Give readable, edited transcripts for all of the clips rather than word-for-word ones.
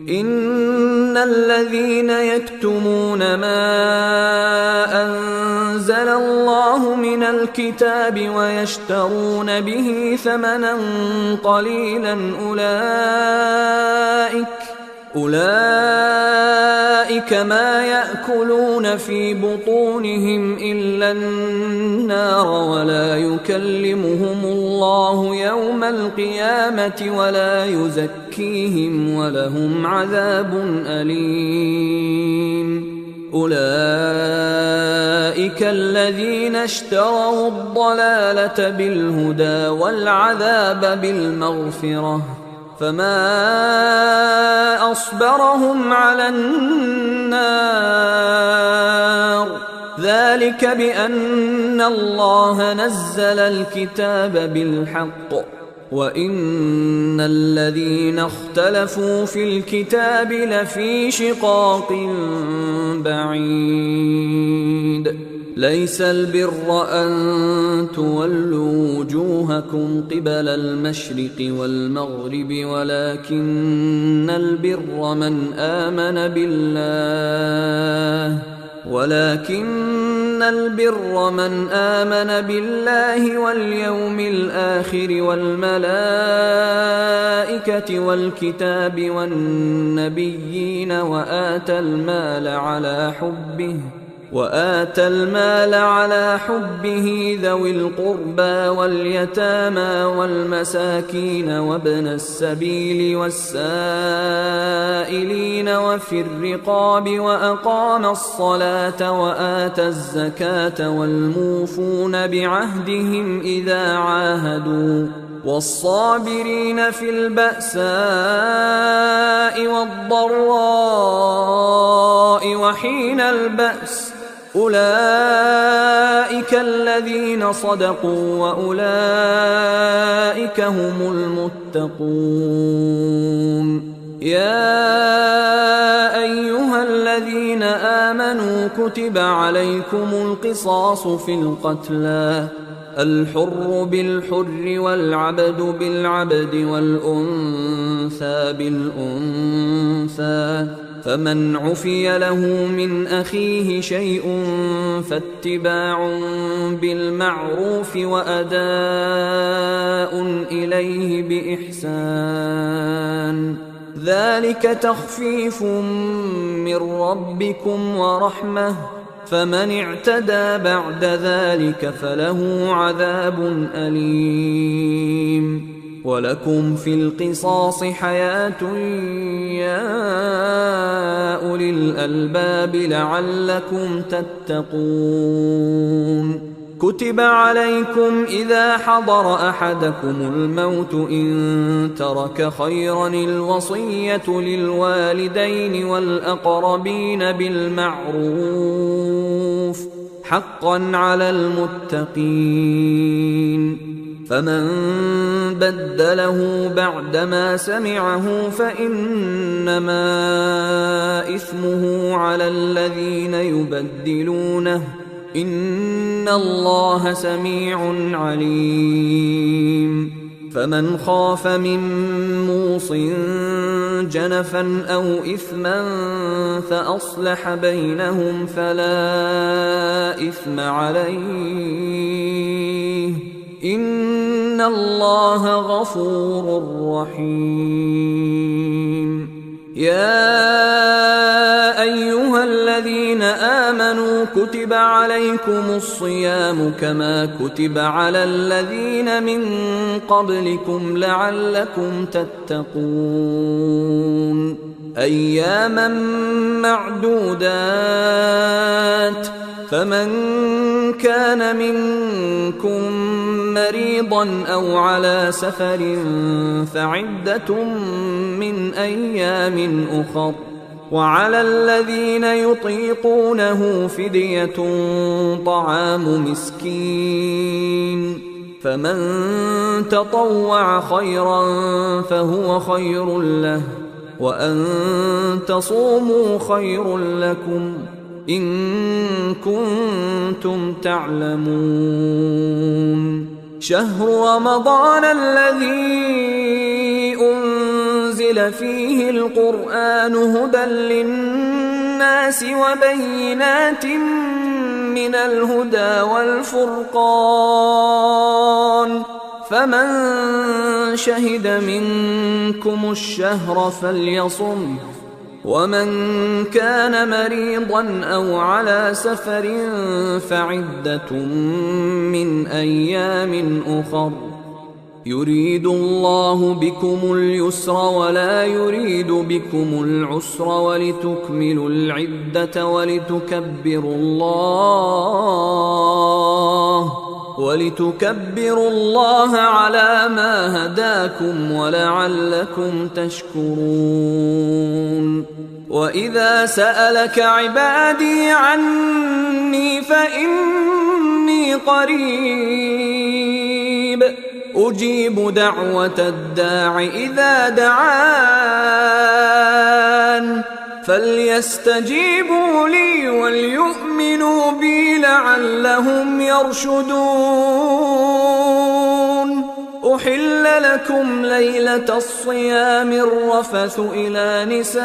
إن الذين يكتمون ما أنزل الله من الكتاب ويشترون به ثمنا قليلا أولئك ما يأكلون في بطونهم إلا النار ولا يكلمهم الله يوم القيامة ولا يزكيهم ولهم عذاب أليم. أولئك الذين اشتروا الضلالة بالهدى والعذاب بالمغفرة فما أصبرهم على النار ذلك بأن الله نزل الكتاب بالحق وإن الذين اختلفوا في الكتاب لفي شقاق بعيد. ليس البر أن تولوا وجوهكم قبل المشرق والمغرب ولكن البر من آمن بالله واليوم الآخر والملائكة والكتاب والنبيين وآتى المال على حبه ذوي القربى واليتامى والمساكين وابن السبيل والسائلين وفي الرقاب وأقام الصلاة وآتى الزكاة والموفون بعهدهم إذا عاهدوا والصابرين في البأساء والضراء وحين البأس أولئك الذين صدقوا وأولئك هم المتقون. يا أيها الذين آمنوا كتب عليكم القصاص في القتلى الحر بالحر والعبد بالعبد والأنثى بالأنثى فمن عفي له من أخيه شيء فاتباع بالمعروف وأداء إليه بإحسان ذلك تخفيف من ربكم ورحمة فمن اعتدى بعد ذلك فله عذاب أليم. ولكم في القصاص حياة يا أولي الألباب لعلكم تتقون. كتب عليكم إذا حضر أحدكم الموت إن ترك خيرا الوصية للوالدين والأقربين بالمعروف حقا على المتقين. فمن بدله بعدما سمعه فإنما إثمه على الذين يبدلونه إن الله سميع عليم. فمن خاف من موص جنفا أو إثما فأصلح بينهم فلا إثم عليه إن الله غفور رحيم. يا أيها الذين آمنوا كتب عليكم الصيام كما كتب على الذين من قبلكم لعلكم تتقون. أياما معدودات فمن كان منكم مريضا أو على سفر فعدة من أيام أخر وعلى الذين يطيقونه فدية طعام مسكين فمن تطوع خيرا فهو خير له وأن تصوموا خير لكم إن كنتم تعلمون. شهر رمضان الذي أنزل نزل فيه القرآن هدى للناس وبينات من الهدى والفرقان فمن شهد منكم الشهر فليصم ومن كان مريضا أو على سفر فعدة من أيام أخر يريد الله بكم اليسر ولا يريد بكم العسر ولتكملوا العدة ولتكبروا الله على ما هداكم ولعلكم تشكرون. وإذا سألك عبادي عني فإني قريب أجيب دعوة الداع إذا دعان فليستجيبوا لي وليؤمنوا بي لعلهم يرشدون. أحل لكم ليلة الصيام الرفث إلى نسائكم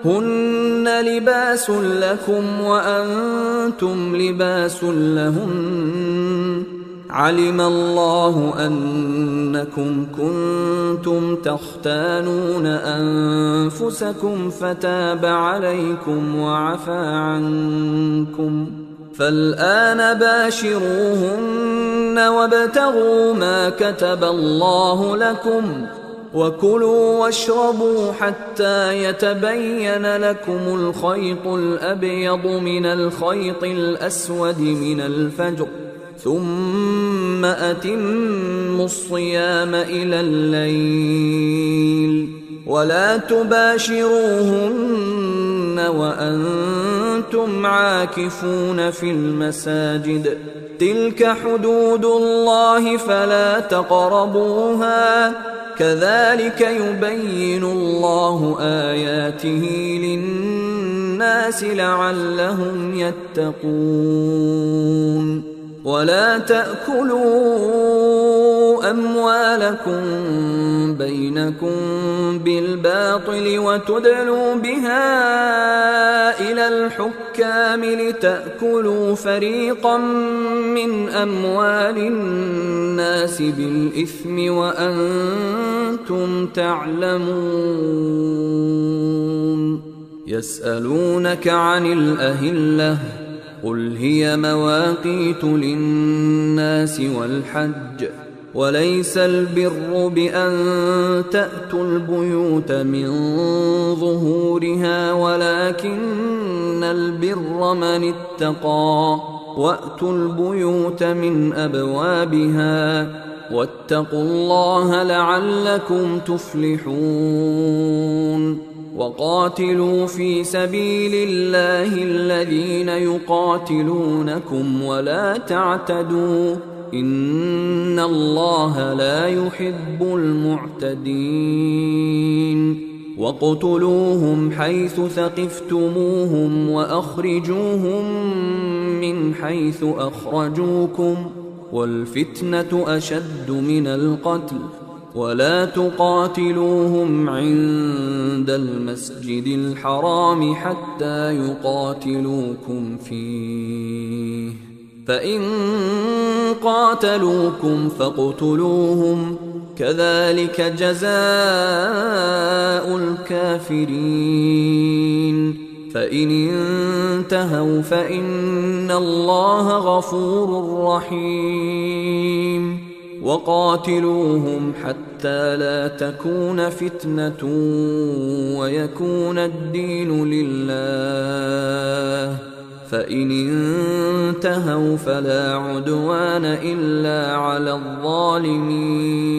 هن لباس لكم وأنتم لباس لهن علم الله أنكم كنتم تختانون أنفسكم فتاب عليكم وعفى عنكم فالآن باشروهن وابتغوا ما كتب الله لكم وكلوا واشربوا حتى يتبين لكم الخيط الأبيض من الخيط الأسود من الفجر ثم أتموا الصيام إلى الليل ولا تباشروهن وأنتم عاكفون في المساجد تلك حدود الله فلا تقربوها كذلك يبين الله آياته للناس لعلهم يتقون. ولا تأكلوا أموالكم بينكم بالباطل وتدلوا بها إلى الحكام لتأكلوا فريقا من أموال الناس بالإثم وأنتم تعلمون. يسألونك عن الأهلة قل هي مواقيت للناس والحج وليس البر بأن تأتوا البيوت من ظهورها ولكن البر من اتقى وأتوا البيوت من أبوابها واتقوا الله لعلكم تفلحون. وقاتلوا في سبيل الله الذين يقاتلونكم ولا تعتدوا إن الله لا يحب المعتدين. واقتلوهم حيث ثقفتموهم وأخرجوهم من حيث أخرجوكم والفتنة أشد من القتل ولا تقاتلوهم عند المسجد الحرام حتى يقاتلوكم فيه فإن قاتلوكم فاقتلوهم كذلك جزاء الكافرين. فإن انتهوا فإن الله غفور رحيم. وقاتلوهم حتى لا تكون فتنة ويكون الدين لله فإن انتهوا فلا عدوان إلا على الظالمين.